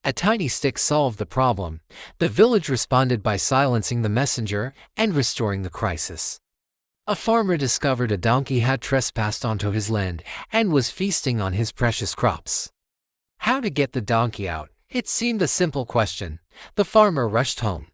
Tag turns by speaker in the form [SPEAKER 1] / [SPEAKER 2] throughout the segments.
[SPEAKER 1] A tiny stick solved the problem. The village responded by silencing the messenger and restoring the crisis. A farmer discovered a donkey had trespassed onto his land and was feasting on his precious crops. How to get the donkey out? It seemed a simple question. The farmer rushed home,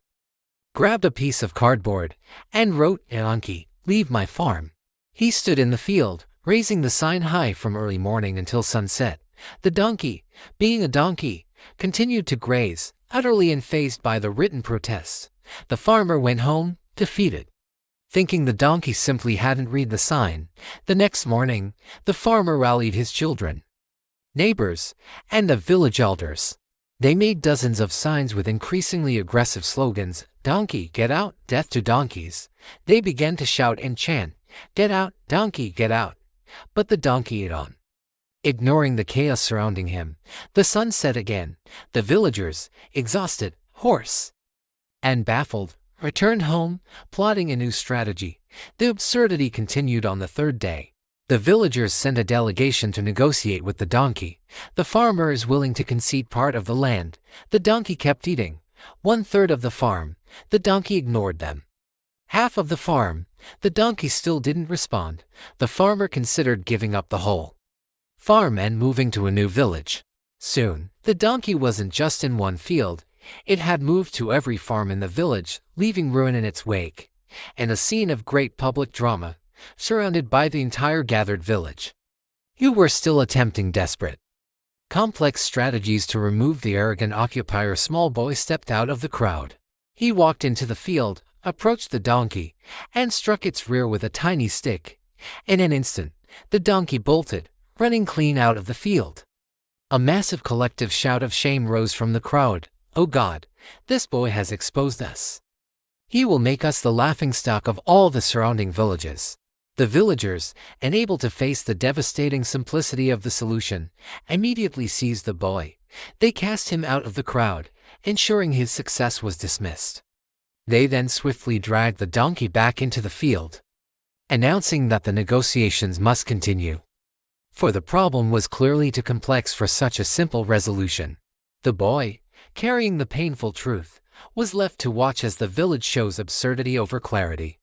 [SPEAKER 1] grabbed a piece of cardboard, and wrote, "Donkey, leave my farm." He stood in the field, raising the sign high from early morning until sunset. The donkey, being a donkey, continued to graze, utterly unfazed by the written protests. The farmer went home, defeated, thinking the donkey simply hadn't read the sign. The next morning, the farmer rallied his children, neighbors, and the village elders. They made dozens of signs with increasingly aggressive slogans: "Donkey, get out, death to donkeys." They began to shout and chant, "Get out, donkey, get out." But the donkey ate on, ignoring the chaos surrounding him. The sun set again. The villagers, exhausted, hoarse, and baffled, returned home, plotting a new strategy. The absurdity continued on the third day. The villagers sent a delegation to negotiate with the donkey. The farmer is willing to concede part of the land. The donkey kept eating 1/3 of the farm. The donkey ignored them. Half of the farm. The donkey still didn't respond. The farmer considered giving up the whole farm and moving to a new village. Soon, the donkey wasn't just in one field. It had moved to every farm in the village, leaving ruin in its wake, and a scene of great public drama, surrounded by the entire gathered village. You were still attempting desperate, complex strategies to remove the arrogant occupier. Small boy stepped out of the crowd. He walked into the field, approached the donkey, and struck its rear with a tiny stick. In an instant, the donkey bolted, running clean out of the field. A massive collective shout of shame rose from the crowd. "Oh God, this boy has exposed us. He will make us the laughingstock of all the surrounding villages." The villagers, unable to face the devastating simplicity of the solution, immediately seized the boy. They cast him out of the crowd, ensuring his success was dismissed. They then swiftly dragged the donkey back into the field, announcing that the negotiations must continue, for the problem was clearly too complex for such a simple resolution. The boy, carrying the painful truth, was left to watch as the village chose absurdity over clarity.